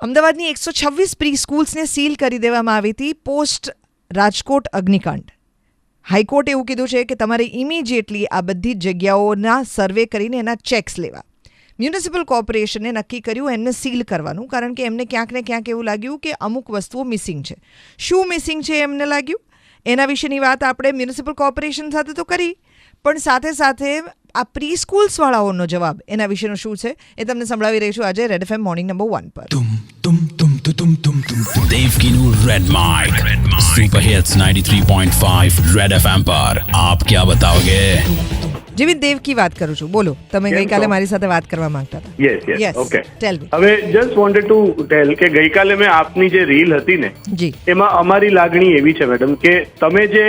અમદાવાદની 126 pre સ્કૂલ્સને seal કરી દેવામાં આવી હતી પોસ્ટ રાજકોટ અગ્નિકાંડ. હાઈકોર્ટે એવું કીધું છે કે તમારે ઇમિડિયેટલી આ બધી જ જગ્યાઓના સર્વે કરીને એના ચેક્સ લેવા. મ્યુનિસિપલ કોર્પોરેશને નક્કી કર્યું એમને સીલ કરવાનું, કારણ કે એમને ક્યાંક ને ક્યાંક એવું લાગ્યું કે અમુક વસ્તુઓ મિસિંગ છે. શું મિસિંગ છે એમને લાગ્યું, એના વિશેની વાત આપણે મ્યુનિસિપલ કોર્પોરેશન સાથે તો કરી, પણ સાથે સાથે આ પ્રી સ્કૂલ્સવાળાઓનો જવાબ એના વિશેનો શું છે એ તમને સંભળાવી રહીશું આજે રેડ એફએમ મોર્નિંગ નંબર 1 પર. દેવકીનું red mic super hits 93.5 red FM પર આપ क्या बताओगे? જેવી દેવકી વાત કરું છું, બોલો. તમે ગઈકાલે મારી સાથે વાત કરવા માંગતા હતા. Yes okay. Tell me. હવે જસ્ટ વોન્ટેડ ટુ ટેલ કે ગઈકાલે મેં આપની જે રીલ હતી ને જી, એમાં અમારી લાગણી એવી છે મેડમ કે તમે જે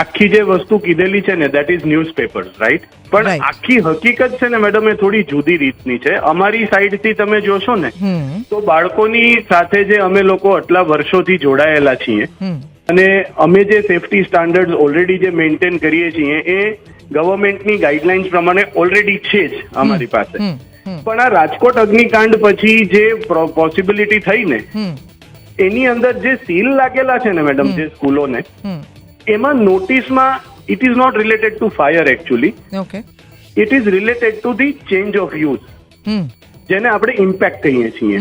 આખી જે વસ્તુ કીધેલી છે ને દેટ ઇઝ ન્યૂઝપેપર, રાઈટ? પણ Right. આખી હકીકત છે ને મેડમ એ થોડી જુદી રીતની છે. અમારી સાઈડ થી તમે જોશો ને તો બાળકોની સાથે જે અમે લોકો આટલા વર્ષોથી જોડાયેલા છીએ અને અમે જે સેફટી સ્ટાન્ડર્ડ ઓલરેડી જે મેન્ટેન કરીએ છીએ એ ગવર્મેન્ટની ગાઈડલાઇન્સ પ્રમાણે ઓલરેડી છે જ અમારી પાસે. પણ આ રાજકોટ અગ્નિકાંડ પછી જે પોસિબિલિટી થઈ ને એની અંદર જે સીલ લાગેલા છે ને મેડમ જે સ્કૂલોને, એમાં નોટિસમાં it is not related to fire actually. Okay. It is related to the change of use, જેને આપણે ઇમ્પેક્ટ કહીએ છીએ.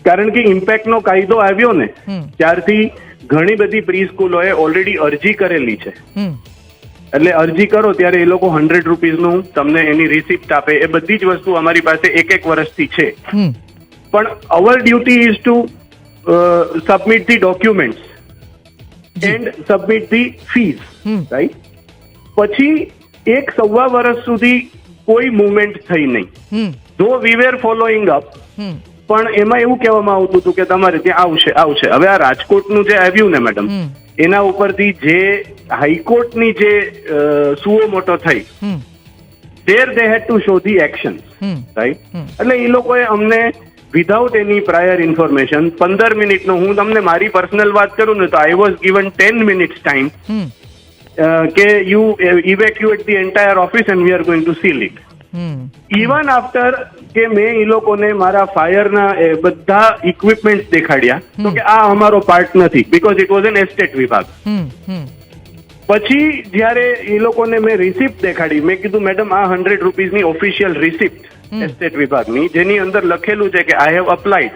કારણ કે ઇમ્પેક્ટનો કાયદો આવ્યો ને ત્યારથી ઘણી બધી પ્રી સ્કૂલોએ ઓલરેડી અરજી કરેલી છે. એટલે અરજી કરો ત્યારે એ લોકો 100 રૂપીઝનું તમને એની રિસિપ્ટ આપે. એ બધી જ વસ્તુ અમારી પાસે એક વર્ષથી છે. પણ અવર duty is to submit the documents and submit the fees, right? પછી 1.25 વર્ષ સુધી કોઈ મુવમેન્ટ થઈ નહીં. ધો વી વેર ફોલોઈંગ અપ, પણ એમાં એવું કહેવામાં આવતું હતું કે તમારે ત્યાં આવશે. હવે આ રાજકોટનું જે આવ્યું ને મેડમ, એના ઉપરથી જે હાઈકોર્ટની જે સુઓ મોટો થઈ, there they had to show the action, right? એટલે એ લોકોએ અમને વિધાઉટ એની પ્રાયર ઇન્ફોર્મેશન 15 મિનિટનો, હું તમને મારી પર્સનલ વાત કરું ને તો I was given 10 minutes time કે you evacuate the entire office and we are going to seal it. Even after કે મેં એ લોકોને મારા ફાયરના બધા ઇક્વિપમેન્ટ દેખાડ્યા તો કે આ અમારો પાર્ટ નથી, because it was an estate વિભાગ. પછી જયારે એ લોકોને મેં રિસિપ્ટ દેખાડી, મેં કીધું મેડમ આ 100 રૂપીઝની ઓફિશિયલ રિસિપ્ટ એસ્ટેટ વિભાગની, જેની અંદર લખેલું છે કે I have applied,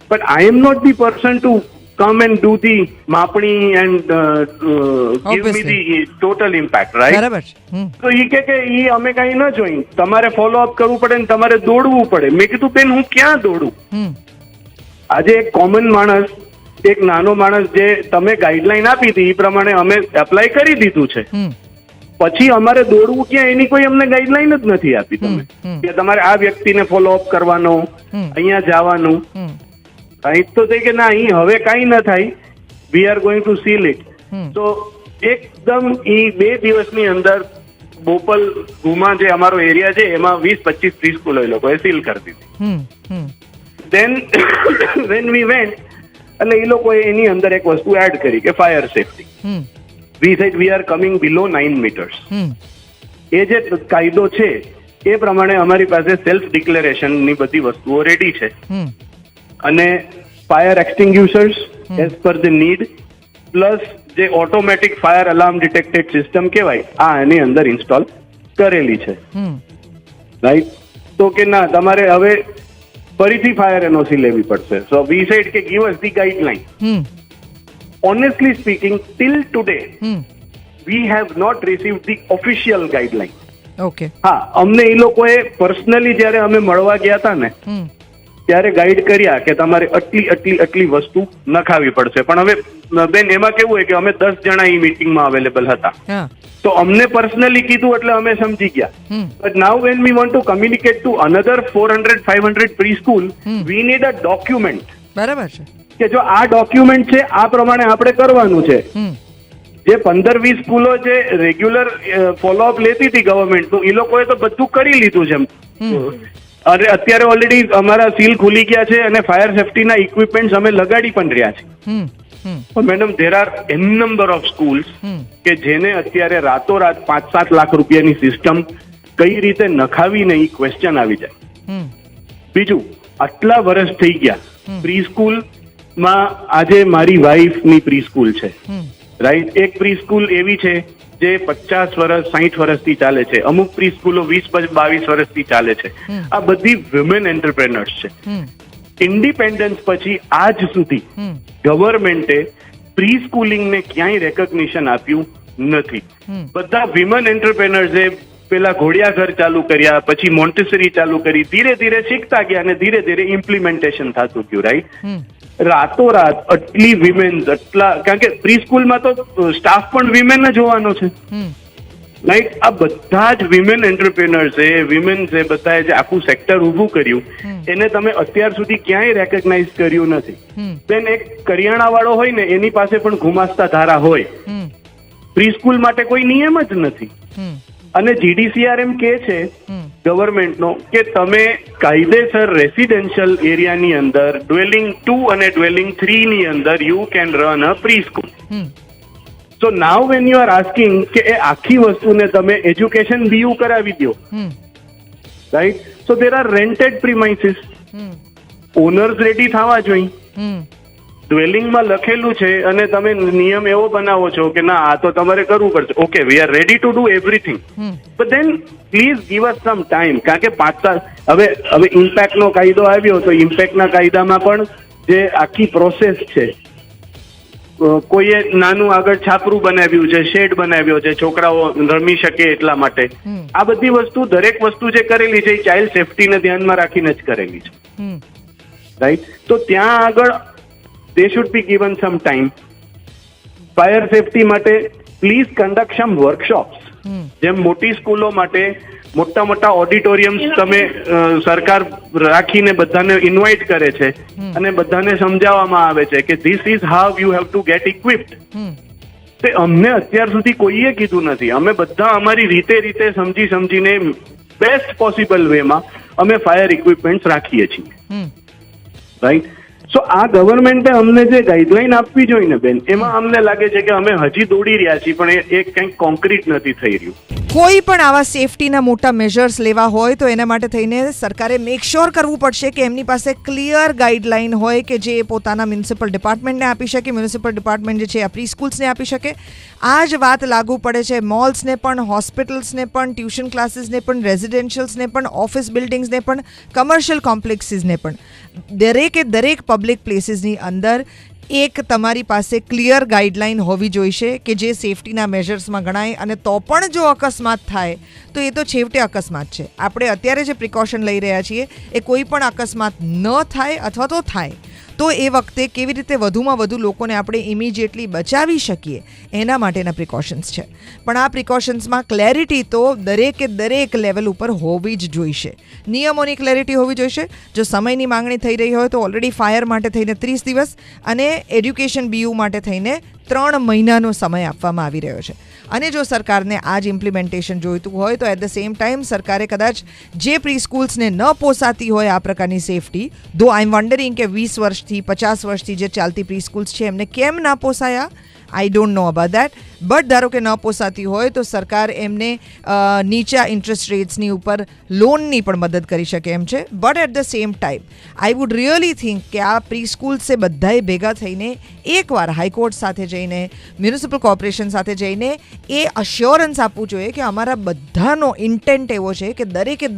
but I am not the person to come and do the માપણી and give me the total impact, right? બરાબર. તો ઈ કે ઈ અમે કઈ ન જોઈ, તમારે ફોલો અપ કરવું પડે ને તમારે દોડવું પડે. મેં કીધું બેન હું ક્યાં દોડું? આજે એક કોમન માણસ, એક નાનો માણસ, જે તમે ગાઈડલાઈન આપી હતી એ પ્રમાણે અમે એપ્લાય કરી દીધું છે, પછી અમારે દોડવું ક્યાં એની કોઈ અમને ગાઈડલાઈન જ નથી આપી. તમે કે તમારે આ વ્યક્તિને ફોલો અપ કરવાનો, અહીંયા જવાનું. અહીં તો થઈ કે ના, અહીં હવે કઈ ન થાય, વી are going to seal it. તો એકદમ ઈ 2 દિવસની અંદર બોપલ ગુમા જે અમારો એરિયા છે એમાં 20-25 પ્રી સ્કૂલો એ લોકોએ સીલ કરી દીધી. દેન વેન વી વેન્ટ, એટલે એ લોકોએ એની અંદર એક વસ્તુ એડ કરી કે fire safety. We said we are coming below 9 metres. એ જે કાયદો છે એ પ્રમાણે અમારી પાસે સેલ્ફ ડિક્લેરેશનની બધી વસ્તુઓ રેડી છે અને fire extinguishers as per the need, plus જે automatic fire alarm detected system કહેવાય, આ એની અંદર ઇન્સ્ટોલ કરેલી છે, રાઈટ? તો કે ના, તમારે હવે ફરીથી ફાયર એનઓસી લેવી પડશે. સો વી સેડ કે give us the guideline. Honestly speaking, till today we have not received the official guideline. Okay. હા, અમને એ લોકોએ પર્સનલી જયારે અમે મળવા ગયા હતા ને ત્યારે ગાઈડ કર્યા કે તમારે આટલી વસ્તુ નખાવી પડશે. પણ હવે બેન એમાં કેવું હોય કે અમે 10 જણા એ મીટિંગમાં અવેલેબલ હતા, તો અમને પર્સનલી કીધું એટલે અમે સમજી ગયા. But now when we want to communicate to another 400-500 pre school, we need a document. બરાબર છે કે જો આ ડોક્યુમેન્ટ છે, આ પ્રમાણે આપણે કરવાનું છે. જે 15-20 સ્કૂલો જે રેગ્યુલર ફોલોઅપ લેતી હતી ગવર્મેન્ટનું, એ લોકોએ તો બધું કરી લીધું છે. અને અત્યારે ઓલરેડી અમારા સીલ ખુલી ગયા છે અને ફાયર સેફટીના ઇક્વિપમેન્ટ અમે લગાડી પણ રહ્યા છે. પણ madam, there are an number of schools કે જેને અત્યારે રાતોરાત 5-7 લાખ રૂપિયાની સિસ્ટમ કઈ રીતે નખાવી નહીં ક્વેશ્ચન આવી જાય. બીજું, આટલા વર્ષ થઈ ગયા પ્રી સ્કૂલમાં. આજે મારી વાઈફની પ્રી સ્કૂલ છે, રાઈટ. એક પ્રી સ્કૂલ એવી છે જે 50 વર્ષ 60 વર્ષથી ચાલે છે, અમુક પ્રી સ્કૂલો 20-22 વર્ષથી ચાલે છે. આ બધી વિમેન એન્ટરપ્રેનર્સ છે. ઇન્ડિપેન્ડન્સ પછી આજ સુધી ગવર્મેન્ટે પ્રી સ્કૂલિંગને ક્યાંય રેકગ્નિશન આપ્યું નથી. બધા વિમેન એન્ટરપ્રેનર્સે પેલા ઘોડિયા ઘર ચાલુ કર્યા, પછી મોન્ટેસરી ચાલુ કરી, ધીરે ધીરે શીખતા ગયા અને ધીરે ધીરે ઇમ્પ્લિમેન્ટેશન થતું ગયું, રાઈટ. રાતોરાત આટલી વિમેન, કારણ કે પ્રી સ્કૂલમાં તો સ્ટાફ પણ વિમેન જ હોવાનો છે, રાઈટ. આ બધા જ વિમેન એન્ટરપ્રેનર્સે, વિમેન્સે બધાએ જે આખું સેક્ટર ઊભું કર્યું એને તમે અત્યાર સુધી ક્યાંય રેકગ્નાઇઝ કર્યું નથી. બેન, એક કરિયાણા વાળો હોય ને એની પાસે પણ ઘુમાસ્તા ધારા હોય. પ્રી સ્કૂલ માટે કોઈ નિયમ જ નથી. અને GDCR એમ કે છે ગવર્મેન્ટનો કે તમે કાયદેસર રેસિડેન્શિયલ એરિયાની અંદર ડ્વેલિંગ 2 અને ડ્વેલિંગ 3 ની અંદર you can run a pre school. So now when you are asking કે એ આખી વસ્તુને તમે એજ્યુકેશન BU કરાવી દો, right. So there are rented premises, owners ready થવા જોઈએ. ડ્વેલિંગમાં લખેલું છે અને તમે નિયમ એવો બનાવો છો કે ના આ તો તમારે કરવું પડશે. Okay, we are ready to do everything, but then please give us some time. કારણ કે 5 હવે ઇમ્પેક્ટનો કાયદો આવ્યો તો ઇમ્પેક્ટના કાયદામાં પણ જે આખી પ્રોસેસ છે, કોઈએ નાનું આગળ છાપરું બનાવ્યું છે, શેડ બનાવ્યો છે છોકરાઓ રમી શકે એટલા માટે. આ બધી વસ્તુ, દરેક વસ્તુ જે કરેલી છે એ ચાઇલ્ડ સેફટીને ધ્યાનમાં રાખીને જ કરેલી છે, રાઈટ. તો ત્યાં આગળ they should be given some time. Fire safety માટે પ્લીઝ કન્ડક્ટ સમ વર્કશોપ્સ. જેમ મોટી સ્કૂલો માટે મોટા મોટા ઓડિટોરિયમ્સ તમે સરકાર રાખીને બધાને ઇન્વાઇટ કરે છે અને બધાને સમજાવવામાં આવે છે કે this is how you have to gate equipped. તે અમને અત્યાર સુધી કોઈએ કીધું નથી. અમે બધા અમારી રીતે સમજીને બેસ્ટ પોસિબલ વેમાં અમે ફાયર ઇક્વિપમેન્ટ્સ રાખીએ છીએ, રાઈટ. સો આ ગવર્મેન્ટે અમને જે ગાઈડલાઈન આપવી જોઈએ ને બેન, એમાં અમને લાગે છે કે અમે હજી દોડી રહ્યા છીએ પણ એ કંઈક કોન્ક્રીટ નથી થઈ રહ્યું. કોઈ પણ આવા સેફટીના મોટા મેજર્સ લેવા હોય તો એના માટે થઈને સરકારે મેક શ્યોર કરવું પડશે કે એમની પાસે ક્લિયર ગાઈડલાઈન હોય કે જે પોતાના મ્યુનિસિપલ ડિપાર્ટમેન્ટને આપી શકે. મ્યુનિસિપલ ડિપાર્ટમેન્ટ જે છે આ પ્રી સ્કૂલ્સને આપી શકે. આ જ વાત લાગુ પડે છે મોલ્સને પણ, હોસ્પિટલ્સને પણ, ટ્યુશન ક્લાસીસને પણ, રેઝિડેન્શિયલ્સને પણ, ઓફિસ બિલ્ડિંગ્સને પણ, કમર્શિયલ કોમ્પ્લેક્સીસને પણ. દરેક પબ્લિક પ્લેસીસની અંદર એક તમારી પાસે ક્લિયર ગાઈડલાઈન હોવી જોઈશે કે જે સેફટીના મેજર્સમાં ગણાય. અને તો પણ જો અકસ્માત થાય તો એ તો છેવટે અકસ્માત છે. આપણે અત્યારે જે પ્રિકોશન લઈ રહ્યા છીએ એ કોઈ પણ અકસ્માત ન થાય અથવા તો થાય તો એ વખતે કેવી રીતે વધુમાં વધુ લોકોને આપણે ઇમિડિયેટલી બચાવી શકીએ એના માટેના પ્રિકોશન્સ છે. પણ આ પ્રિકોશન્સમાં ક્લેરિટી તો દરેક લેવલ ઉપર હોવી જ જોઈશે. નિયમોની ક્લેરિટી હોવી જોઈશે. જો સમયની માંગણી થઈ રહી હોય તો ઓલરેડી ફાયર માટે થઈને 30 દિવસ અને એડ્યુકેશન BU માટે થઈને 3 મહિનાનો સમય આપવામાં આવી રહ્યો છે. અને જો સરકારને આ જ ઇમ્પ્લિમેન્ટેશન જોઈતું હોય તો એટ ધ સેમ ટાઈમ સરકારે કદાચ જે પ્રી સ્કૂલ્સને ન પોસાતી હોય આ પ્રકારની સેફટી, ધો આઈ એમ વન્ડરિંગ કે 20 વર્ષથી 50 વર્ષથી જે ચાલતી પ્રી સ્કૂલ્સ છે એમને કેમ ના પોસાયા, I don't know about that. But ધારો કે ન પોસાતી હોય તો સરકાર એમને નીચા ઇન્ટરેસ્ટ રેટ્સની ઉપર લોનની પણ મદદ કરી શકે એમ છે. But at the same time I would really think કે આ પ્રી સ્કૂલ્સે બધાએ ભેગા થઈને એકવાર હાઈકોર્ટ સાથે જઈને, મ્યુનિસિપલ કોર્પોરેશન સાથે જઈને એ અશ્યોરન્સ આપવું જોઈએ કે અમારા બધાનો ઇન્ટેન્ટ એવો છે કે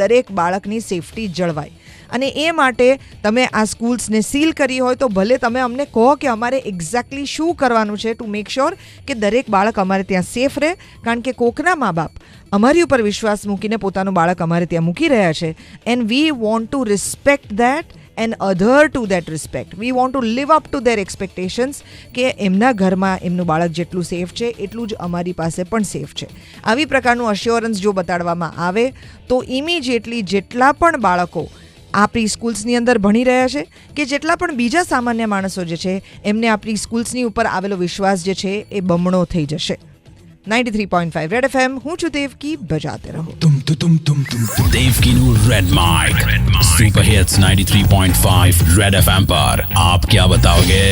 દરેક બાળકની સેફટી જળવાય. અને એ માટે તમે આ સ્કૂલ્સને સીલ કરી હોય તો ભલે તમે અમને કહો કે અમારે એક્ઝેક્ટલી શું કરવાનું છે ટુ મેક શ્યોર કે દરેક બાળક અમારે ત્યાં સેફ રહે. કારણ કે કોકના મા બાપ અમારી ઉપર વિશ્વાસ મૂકીને પોતાનું બાળક અમારે ત્યાં મૂકી રહ્યા છે and we want to respect that and adhere to that respect. We want to live up to their expectations કે એમના ઘરમાં એમનું બાળક જેટલું સેફ છે એટલું જ અમારી પાસે પણ સેફ છે. આવી પ્રકારનું અશ્યોરન્સ જો બતાડવામાં આવે તો ઇમિડિયેટલી જેટલા પણ બાળકો આ પ્રી સ્કૂલ્સની અંદર ભણી રહ્યા છે કે જેટલા પણ બીજા સામાન્ય માણસો જે છે એમને આ પ્રી સ્કૂલ્સની ઉપર આવેલો વિશ્વાસ જે છે એ બમણો થઈ જશે. 93.5 રેડ FM, હું છું દેવકી, બજાતે રહો. देवकीनू red mic super hits 93.5 red FM पर आप क्या बताओगे.